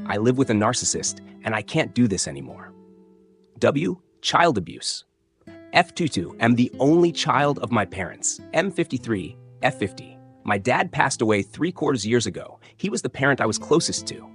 I live with a narcissist, and I can't do this anymore. W. Child abuse. F22. Am the only child of my parents. M53. F50. My dad passed away 3/4 years ago. He was the parent I was closest to.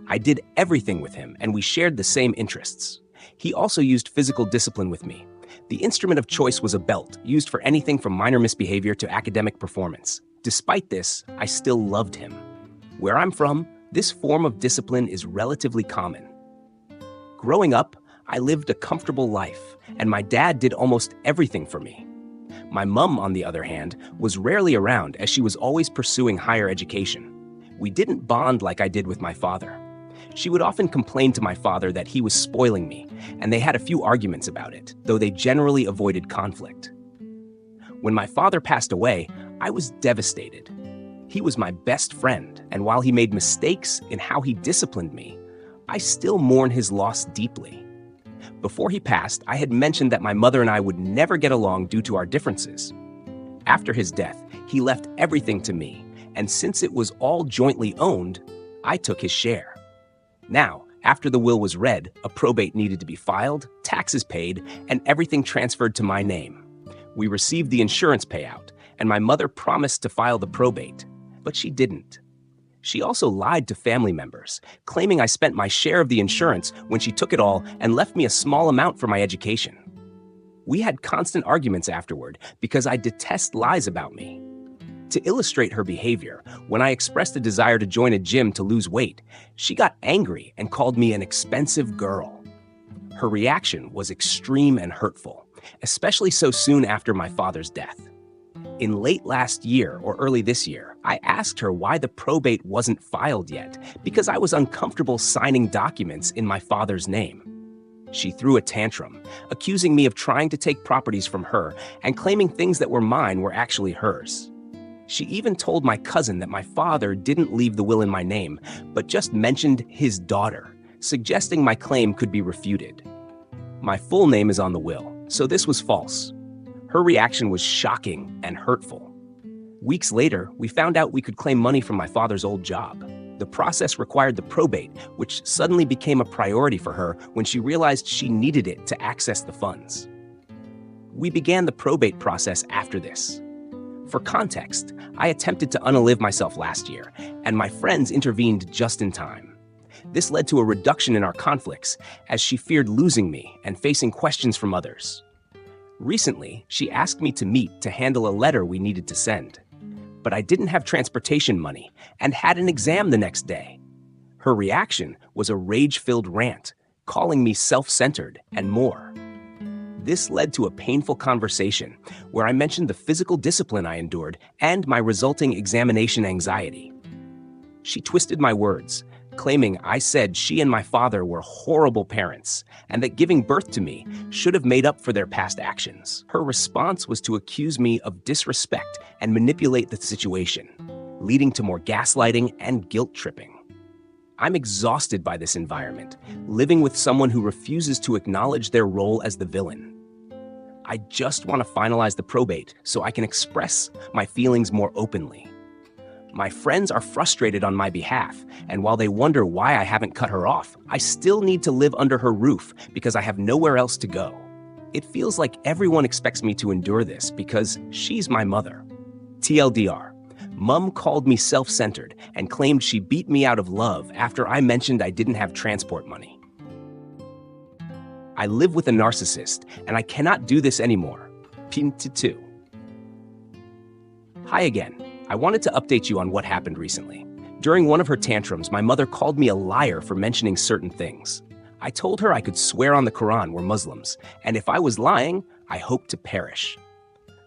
I did everything with him, and we shared the same interests. He also used physical discipline with me. The instrument of choice was a belt, used for anything from minor misbehavior to academic performance. Despite this, I still loved him. Where I'm from, this form of discipline is relatively common. Growing up, I lived a comfortable life, and my dad did almost everything for me. My mom, on the other hand, was rarely around as she was always pursuing higher education. We didn't bond like I did with my father. She would often complain to my father that he was spoiling me, and they had a few arguments about it, though they generally avoided conflict. When my father passed away, I was devastated. He was my best friend, and while he made mistakes in how he disciplined me, I still mourn his loss deeply. Before he passed, I had mentioned that my mother and I would never get along due to our differences. After his death, he left everything to me, and since it was all jointly owned, I took his share. Now, after the will was read, a probate needed to be filed, taxes paid, and everything transferred to my name. We received the insurance payout, and my mother promised to file the probate, but she didn't. She also lied to family members, claiming I spent my share of the insurance when she took it all and left me a small amount for my education. We had constant arguments afterward because I detest lies about me. To illustrate her behavior, when I expressed a desire to join a gym to lose weight, she got angry and called me an expensive girl. Her reaction was extreme and hurtful, especially so soon after my father's death. In late last year or early this year, I asked her why the probate wasn't filed yet because I was uncomfortable signing documents in my father's name. She threw a tantrum, accusing me of trying to take properties from her and claiming things that were mine were actually hers. She even told my cousin that my father didn't leave the will in my name, but just mentioned his daughter, suggesting my claim could be refuted. My full name is on the will, so this was false. Her reaction was shocking and hurtful. Weeks later, we found out we could claim money from my father's old job. The process required the probate, which suddenly became a priority for her when she realized she needed it to access the funds. We began the probate process after this. For context, I attempted to unalive myself last year, and my friends intervened just in time. This led to a reduction in our conflicts, as she feared losing me and facing questions from others. Recently, she asked me to meet to handle a letter we needed to send. But I didn't have transportation money and had an exam the next day. Her reaction was a rage-filled rant, calling me self-centered and more. This led to a painful conversation where I mentioned the physical discipline I endured and my resulting examination anxiety. She twisted my words, claiming I said she and my father were horrible parents and that giving birth to me should have made up for their past actions. Her response was to accuse me of disrespect and manipulate the situation, leading to more gaslighting and guilt tripping. I'm exhausted by this environment, living with someone who refuses to acknowledge their role as the villain. I just want to finalize the probate so I can express my feelings more openly. My friends are frustrated on my behalf, and while they wonder why I haven't cut her off, I still need to live under her roof because I have nowhere else to go. It feels like everyone expects me to endure this because she's my mother. TLDR, Mom called me self-centered and claimed she beat me out of love after I mentioned I didn't have transport money. I live with a narcissist, and I cannot do this anymore. Pin2. Hi again. I wanted to update you on what happened recently. During one of her tantrums, my mother called me a liar for mentioning certain things. I told her I could swear on the Quran we're Muslims, and if I was lying, I hoped to perish.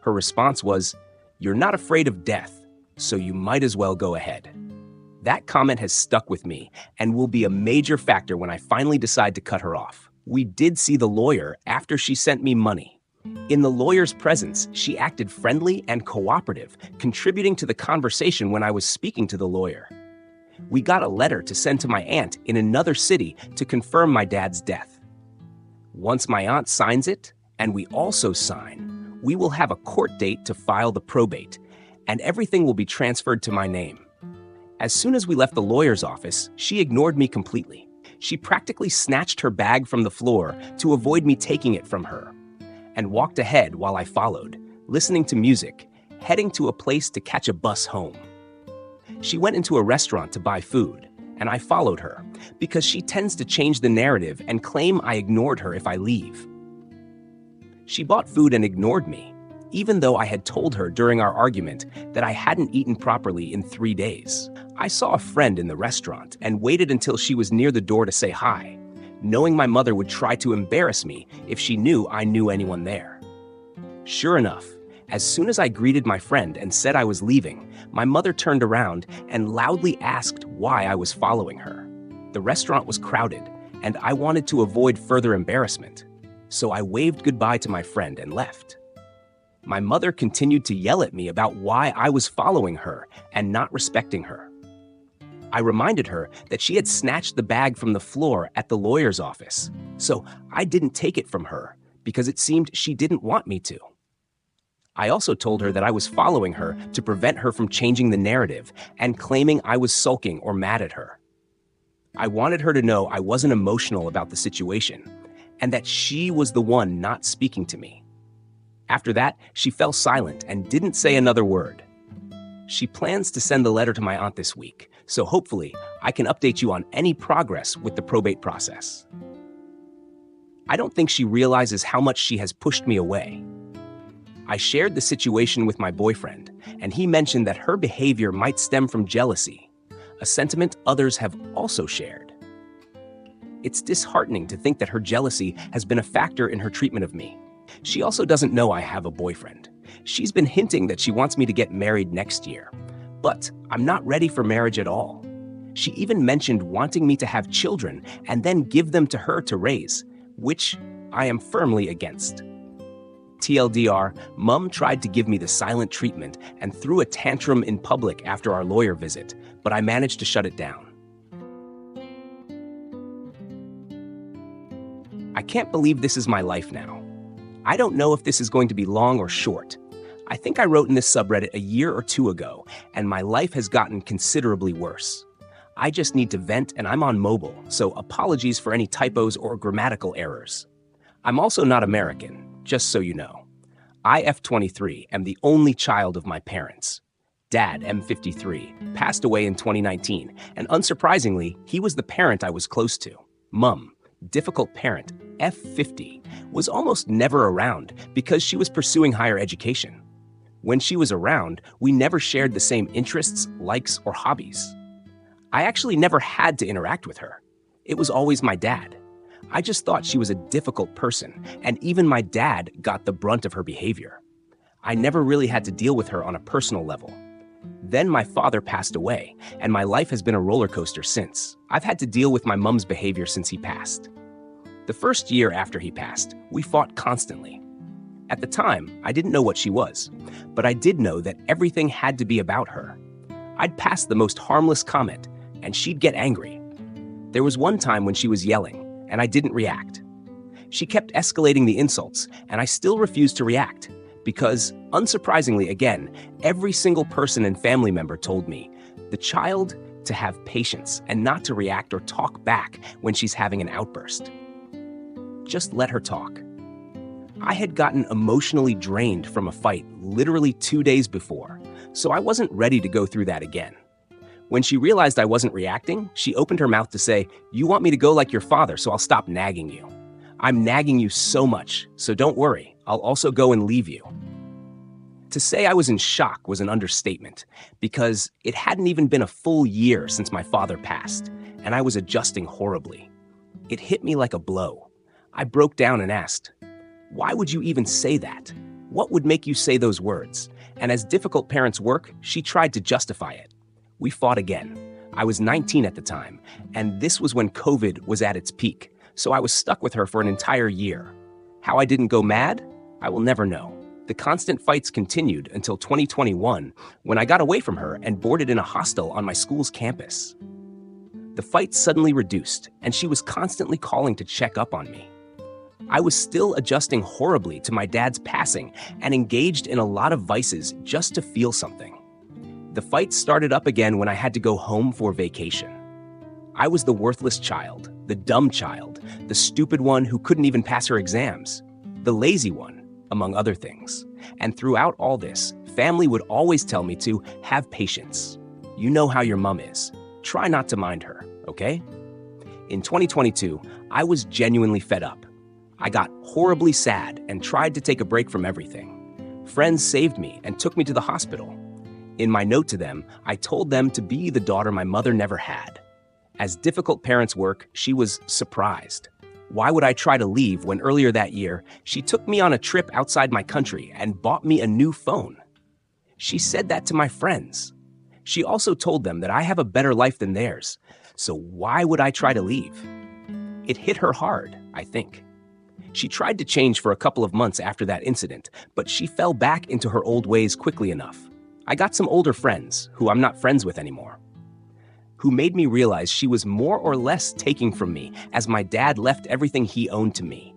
Her response was, "You're not afraid of death, so you might as well go ahead." That comment has stuck with me and will be a major factor when I finally decide to cut her off. We did see the lawyer after she sent me money. In the lawyer's presence, she acted friendly and cooperative, contributing to the conversation when I was speaking to the lawyer. We got a letter to send to my aunt in another city to confirm my dad's death. Once my aunt signs it, and we also sign, we will have a court date to file the probate, and everything will be transferred to my name. As soon as we left the lawyer's office, she ignored me completely. She practically snatched her bag from the floor to avoid me taking it from her, and walked ahead while I followed, listening to music, heading to a place to catch a bus home. She went into a restaurant to buy food, and I followed her because she tends to change the narrative and claim I ignored her if I leave. She bought food and ignored me, even though I had told her during our argument that I hadn't eaten properly in 3 days. I saw a friend in the restaurant and waited until she was near the door to say hi, knowing my mother would try to embarrass me if she knew I knew anyone there. Sure enough, as soon as I greeted my friend and said I was leaving, my mother turned around and loudly asked why I was following her. The restaurant was crowded, and I wanted to avoid further embarrassment, so I waved goodbye to my friend and left. My mother continued to yell at me about why I was following her and not respecting her. I reminded her that she had snatched the bag from the floor at the lawyer's office, so I didn't take it from her because it seemed she didn't want me to. I also told her that I was following her to prevent her from changing the narrative and claiming I was sulking or mad at her. I wanted her to know I wasn't emotional about the situation and that she was the one not speaking to me. After that, she fell silent and didn't say another word. She plans to send the letter to my aunt this week, so hopefully I can update you on any progress with the probate process. I don't think she realizes how much she has pushed me away. I shared the situation with my boyfriend, and he mentioned that her behavior might stem from jealousy, a sentiment others have also shared. It's disheartening to think that her jealousy has been a factor in her treatment of me. She also doesn't know I have a boyfriend. She's been hinting that she wants me to get married next year, but I'm not ready for marriage at all. She even mentioned wanting me to have children and then give them to her to raise, which I am firmly against. TLDR, Mum tried to give me the silent treatment and threw a tantrum in public after our lawyer visit, but I managed to shut it down. I can't believe this is my life now. I don't know if this is going to be long or short. I think I wrote in this subreddit a year or two ago, and my life has gotten considerably worse. I just need to vent, and I'm on mobile, so apologies for any typos or grammatical errors. I'm also not American, just so you know. I, F23, am the only child of my parents. Dad, M53, passed away in 2019, and unsurprisingly, he was the parent I was close to. Mum, difficult parent, F50, was almost never around because she was pursuing higher education. When she was around, we never shared the same interests, likes, or hobbies. I actually never had to interact with her. It was always my dad. I just thought she was a difficult person, and even my dad got the brunt of her behavior. I never really had to deal with her on a personal level. Then my father passed away, and my life has been a roller coaster since. I've had to deal with my mum's behavior since he passed. The first year after he passed, we fought constantly. At the time, I didn't know what she was, but I did know that everything had to be about her. I'd pass the most harmless comment, and she'd get angry. There was one time when she was yelling, and I didn't react. She kept escalating the insults, and I still refused to react, because, unsurprisingly again, every single person and family member told me, the child to have patience and not to react or talk back when she's having an outburst. Just let her talk. I had gotten emotionally drained from a fight literally 2 days before, so I wasn't ready to go through that again. When she realized I wasn't reacting, she opened her mouth to say, "You want me to go like your father, so I'll stop nagging you. I'm nagging you so much, so don't worry, I'll also go and leave you." To say I was in shock was an understatement, because it hadn't even been a full year since my father passed, and I was adjusting horribly. It hit me like a blow. I broke down and asked, "Why would you even say that? What would make you say those words?" And as difficult parents work, she tried to justify it. We fought again. I was 19 at the time, and this was when COVID was at its peak, so I was stuck with her for an entire year. How I didn't go mad? I will never know. The constant fights continued until 2021, when I got away from her and boarded in a hostel on my school's campus. The fights suddenly reduced, and she was constantly calling to check up on me. I was still adjusting horribly to my dad's passing and engaged in a lot of vices just to feel something. The fight started up again when I had to go home for vacation. I was the worthless child, the dumb child, the stupid one who couldn't even pass her exams, the lazy one, among other things. And throughout all this, family would always tell me to have patience. You know how your mom is. Try not to mind her, okay? In 2022, I was genuinely fed up. I got horribly sad and tried to take a break from everything. Friends saved me and took me to the hospital. In my note to them, I told them to be the daughter my mother never had. As difficult parents work, she was surprised. Why would I try to leave when earlier that year, she took me on a trip outside my country and bought me a new phone? She said that to my friends. She also told them that I have a better life than theirs, so why would I try to leave? It hit her hard, I think. She tried to change for a couple of months after that incident, but she fell back into her old ways quickly enough. I got some older friends, who I'm not friends with anymore, who made me realize she was more or less taking from me as my dad left everything he owned to me.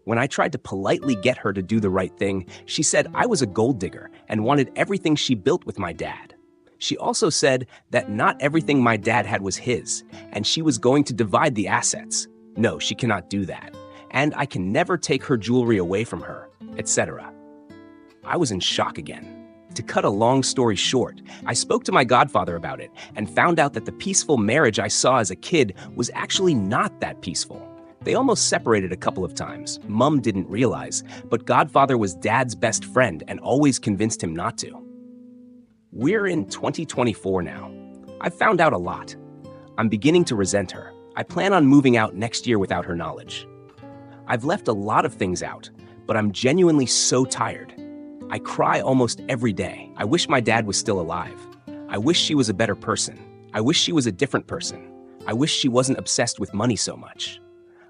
When I tried to politely get her to do the right thing, she said I was a gold digger and wanted everything she built with my dad. She also said that not everything my dad had was his, and she was going to divide the assets. No, she cannot do that, and I can never take her jewelry away from her, etc. I was in shock again. To cut a long story short, I spoke to my godfather about it and found out that the peaceful marriage I saw as a kid was actually not that peaceful. They almost separated a couple of times. Mom didn't realize, but godfather was dad's best friend and always convinced him not to. We're in 2024 now. I've found out a lot. I'm beginning to resent her. I plan on moving out next year without her knowledge. I've left a lot of things out, but I'm genuinely so tired. I cry almost every day. I wish my dad was still alive. I wish she was a better person. I wish she was a different person. I wish she wasn't obsessed with money so much.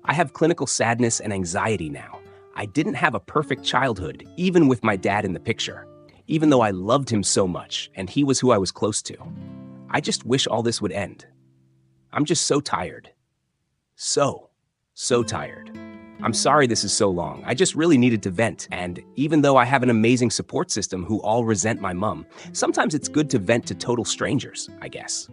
I have clinical sadness and anxiety now. I didn't have a perfect childhood, even with my dad in the picture, even though I loved him so much and he was who I was close to. I just wish all this would end. I'm just so tired. So tired. I'm sorry this is so long. I just really needed to vent, and even though I have an amazing support system who all resent my mom, sometimes it's good to vent to total strangers, I guess.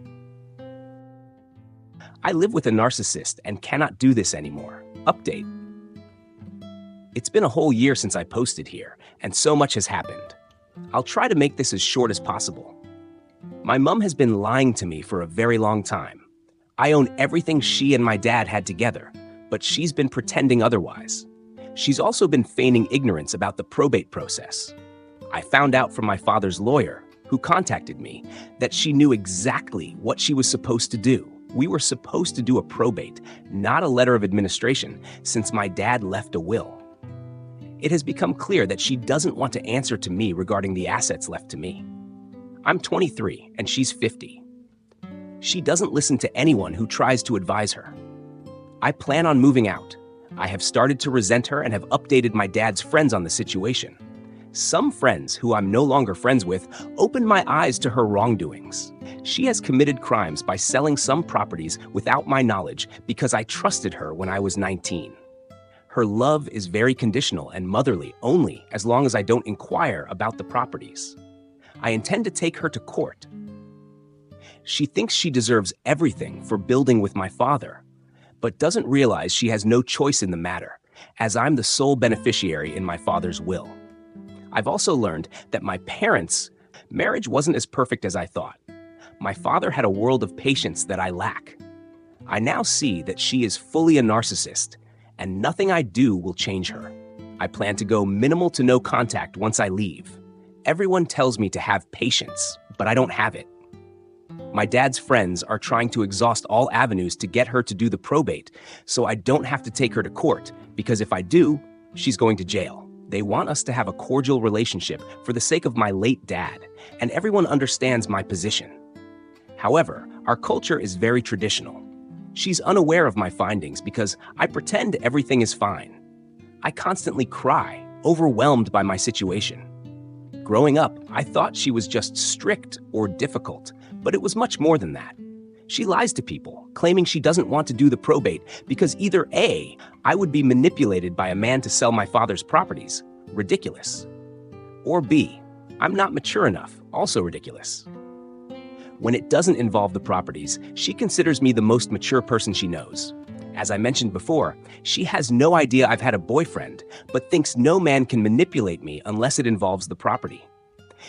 I live with a narcissist and cannot do this anymore. Update. It's been a whole year since I posted here, and so much has happened. I'll try to make this as short as possible. My mom has been lying to me for a very long time. I own everything she and my dad had together, but she's been pretending otherwise. She's also been feigning ignorance about the probate process. I found out from my father's lawyer, who contacted me, that she knew exactly what she was supposed to do. We were supposed to do a probate, not a letter of administration, since my dad left a will. It has become clear that she doesn't want to answer to me regarding the assets left to me. I'm 23 and she's 50. She doesn't listen to anyone who tries to advise her. I plan on moving out. I have started to resent her and have updated my dad's friends on the situation. Some friends who I'm no longer friends with opened my eyes to her wrongdoings. She has committed crimes by selling some properties without my knowledge because I trusted her when I was 19. Her love is very conditional and motherly only as long as I don't inquire about the properties. I intend to take her to court. She thinks she deserves everything for building with my father, but doesn't realize she has no choice in the matter, as I'm the sole beneficiary in my father's will. I've also learned that my parents' marriage wasn't as perfect as I thought. My father had a world of patience that I lack. I now see that she is fully a narcissist, and nothing I do will change her. I plan to go minimal to no contact once I leave. Everyone tells me to have patience, but I don't have it. My dad's friends are trying to exhaust all avenues to get her to do the probate, so I don't have to take her to court, because if I do, she's going to jail. They want us to have a cordial relationship for the sake of my late dad, and everyone understands my position. However, our culture is very traditional. She's unaware of my findings because I pretend everything is fine. I constantly cry, overwhelmed by my situation. Growing up, I thought she was just strict or difficult, but it was much more than that. She lies to people, claiming she doesn't want to do the probate because either A, I would be manipulated by a man to sell my father's properties, ridiculous, or B, I'm not mature enough, also ridiculous. When it doesn't involve the properties, she considers me the most mature person she knows. As I mentioned before, she has no idea I've had a boyfriend, but thinks no man can manipulate me unless it involves the property.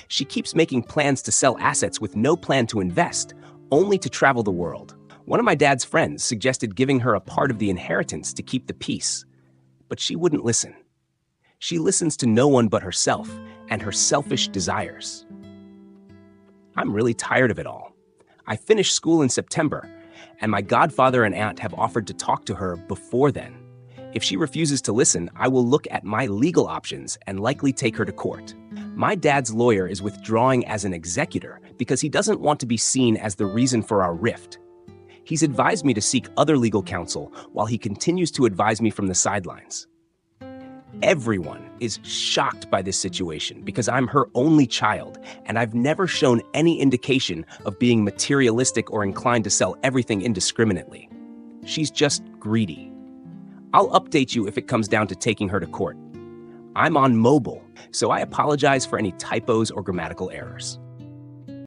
She keeps making plans to sell assets with no plan to invest, only to travel the world. One of my dad's friends suggested giving her a part of the inheritance to keep the peace, but she wouldn't listen. She listens to no one but herself and her selfish desires. I'm really tired of it all. I finished school in September, and my godfather and aunt have offered to talk to her before then. If she refuses to listen, I will look at my legal options and likely take her to court. My dad's lawyer is withdrawing as an executor because he doesn't want to be seen as the reason for our rift. He's advised me to seek other legal counsel while he continues to advise me from the sidelines. Everyone is shocked by this situation because I'm her only child, and I've never shown any indication of being materialistic or inclined to sell everything indiscriminately. She's just greedy. I'll update you if it comes down to taking her to court. I'm on mobile, so I apologize for any typos or grammatical errors.